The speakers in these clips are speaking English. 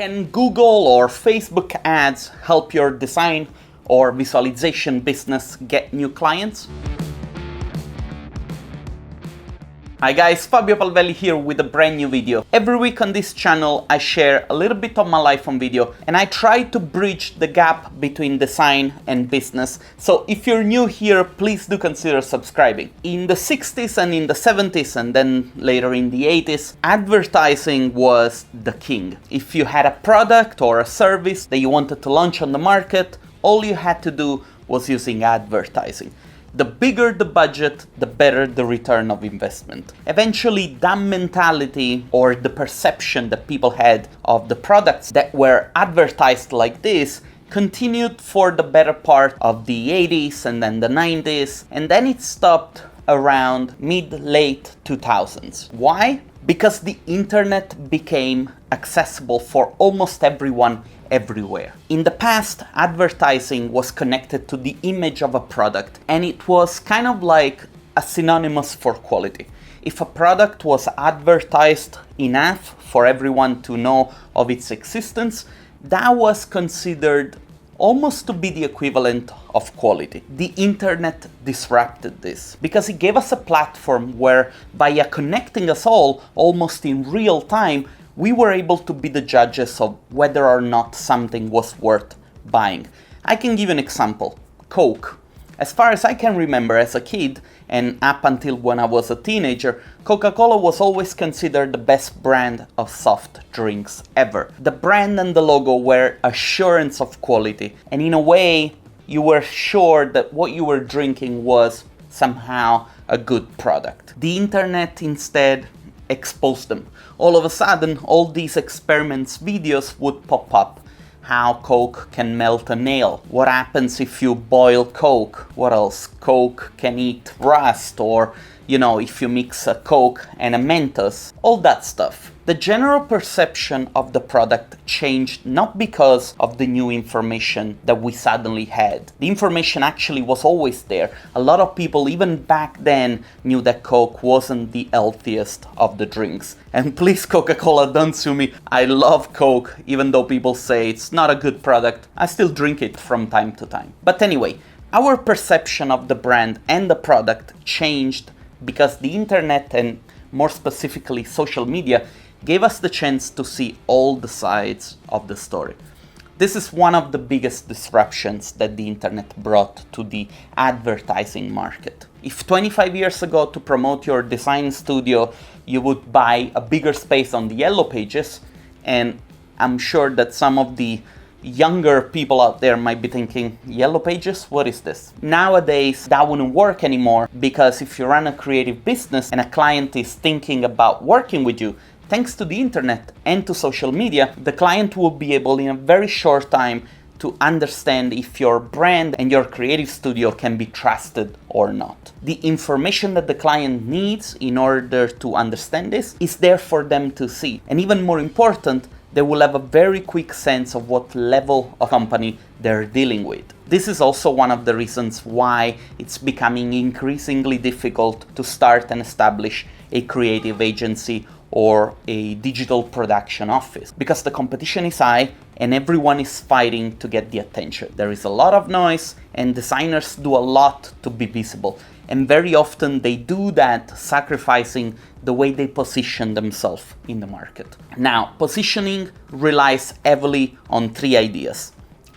Can Google or Facebook ads help your design or visualization business get new clients? Hi guys, Fabio Palvelli here with a brand new video. Every week on this channel I share a little bit of my life on video and I try to bridge the gap between design and business. So if you're new here, please do consider subscribing. In the 60s and in the 70s and then later in the 80s, advertising was the king. If you had a product or a service that you wanted to launch on the market, all you had to do was using advertising. The bigger the budget, the better the return of investment. Eventually, that mentality or the perception that people had of the products that were advertised like this continued for the better part of the 80s and then the 90s, and then it stopped around mid-late 2000s. Why? Because the internet became accessible for almost everyone everywhere. In the past, advertising was connected to the image of a product, and it was kind of like a synonymous for quality. If a product was advertised enough for everyone to know of its existence, that was considered almost to be the equivalent of quality. The internet disrupted this because it gave us a platform where, via connecting us all almost in real time, we were able to be the judges of whether or not something was worth buying. I can give an example. Coke. As far as I can remember as a kid, and up until when I was a teenager, Coca-Cola was always considered the best brand of soft drinks ever. The brand and the logo were assurance of quality, and in a way, you were sure that what you were drinking was somehow a good product. The internet instead exposed them. All of a sudden, all these experiments videos would pop up. How Coke can melt a nail. What happens if you boil Coke? What else? Coke can eat rust, or, if you mix a Coke and a Mentos. All that stuff. The general perception of the product changed not because of the new information that we suddenly had. The information actually was always there. A lot of people, even back then, knew that Coke wasn't the healthiest of the drinks. And please, Coca-Cola, don't sue me. I love Coke, even though people say it's not a good product. I still drink it from time to time. But anyway, our perception of the brand and the product changed because the internet, and more specifically social media, gave us the chance to see all the sides of the story. This is one of the biggest disruptions that the internet brought to the advertising market. If 25 years ago, to promote your design studio, you would buy a bigger space on the yellow pages, and I'm sure that some of the younger people out there might be thinking, yellow pages, what is this? Nowadays, that wouldn't work anymore, because if you run a creative business and a client is thinking about working with you, thanks to the internet and to social media, the client will be able in a very short time to understand if your brand and your creative studio can be trusted or not. The information that the client needs in order to understand this is there for them to see. And even more important, they will have a very quick sense of what level of company they're dealing with. This is also one of the reasons why it's becoming increasingly difficult to start and establish a creative agency or a digital production office, because the competition is high and everyone is fighting to get the attention. There is a lot of noise and designers do a lot to be visible. And very often they do that sacrificing the way they position themselves in the market. Now, positioning relies heavily on three ideas.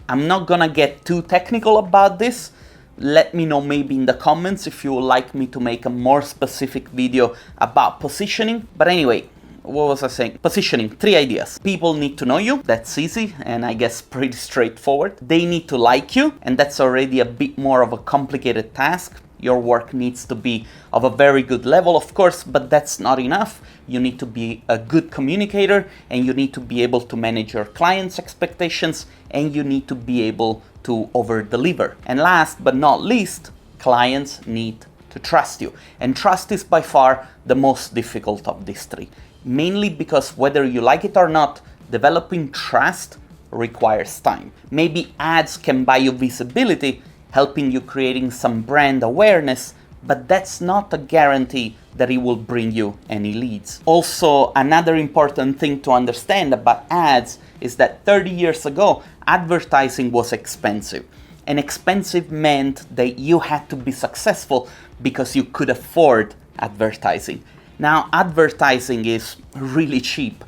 I'm not gonna get too technical about this. Let me know maybe in the comments if you would like me to make a more specific video about positioning. But anyway, what was I saying? Positioning, three ideas. People need to know you, that's easy and I guess pretty straightforward. They need to like you, and that's already a bit more of a complicated task. Your work needs to be of a very good level, of course, but that's not enough. You need to be a good communicator, and you need to be able to manage your clients' expectations, and you need to be able to over-deliver. And last but not least, clients need to trust you. And trust is by far the most difficult of these three. Mainly because whether you like it or not, developing trust requires time. Maybe ads can buy you visibility, helping you creating some brand awareness, but that's not a guarantee that it will bring you any leads. Also, another important thing to understand about ads is that 30 years ago, advertising was expensive. And expensive meant that you had to be successful because you could afford advertising. Now, advertising is really cheap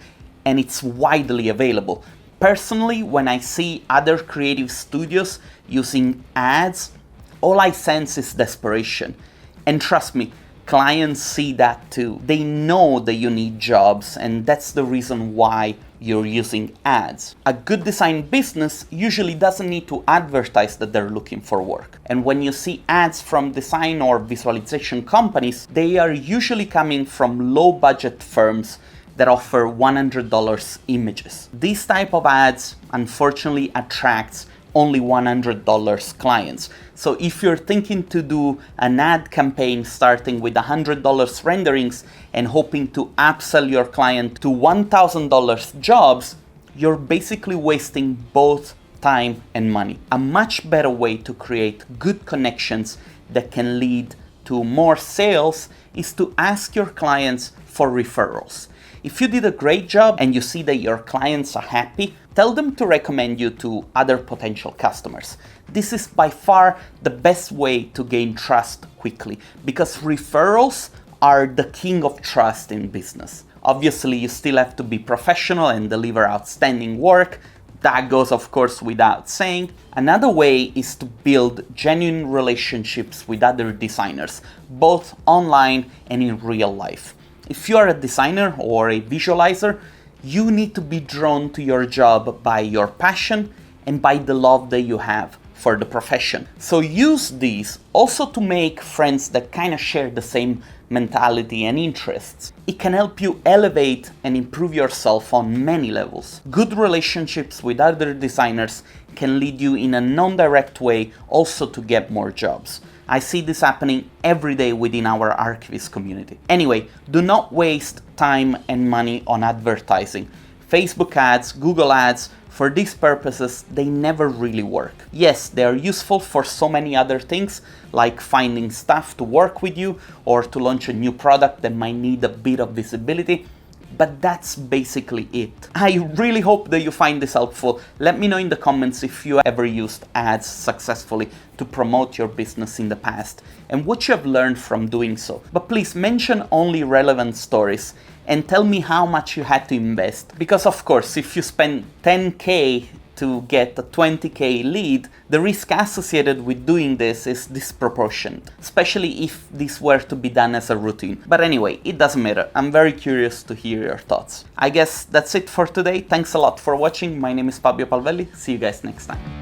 and it's widely available. Personally, when I see other creative studios using ads, all I sense is desperation. And trust me, clients see that too. They know that you need jobs, and that's the reason why you're using ads. A good design business usually doesn't need to advertise that they're looking for work. And when you see ads from design or visualization companies, they are usually coming from low budget firms that offer $100 images. This type of ads unfortunately attracts only $100 clients. So if you're thinking to do an ad campaign starting with $100 renderings and hoping to upsell your client to $1,000 jobs, you're basically wasting both time and money. A much better way to create good connections that can lead to more sales is to ask your clients for referrals. If you did a great job and you see that your clients are happy, tell them to recommend you to other potential customers. This is by far the best way to gain trust quickly, because referrals are the king of trust in business. Obviously, you still have to be professional and deliver outstanding work. That goes, of course, without saying. Another way is to build genuine relationships with other designers, both online and in real life. If you are a designer or a visualizer, you need to be drawn to your job by your passion and by the love that you have for the profession. So use these also to make friends that kind of share the same mentality and interests. It can help you elevate and improve yourself on many levels. Good relationships with other designers can lead you in a non-direct way also to get more jobs. I see this happening every day within our archivist community. Anyway, do not waste time and money on advertising. Facebook ads, Google ads, for these purposes, they never really work. Yes, they are useful for so many other things, like finding staff to work with you or to launch a new product that might need a bit of visibility, but that's basically it. I really hope that you find this helpful. Let me know in the comments if you ever used ads successfully to promote your business in the past and what you have learned from doing so. But please mention only relevant stories and tell me how much you had to invest. Because of course, if you spend 10K to get a 20K lead, the risk associated with doing this is disproportionate, especially if this were to be done as a routine. But anyway, it doesn't matter. I'm very curious to hear your thoughts. I guess that's it for today. Thanks a lot for watching. My name is Fabio Palvelli. See you guys next time.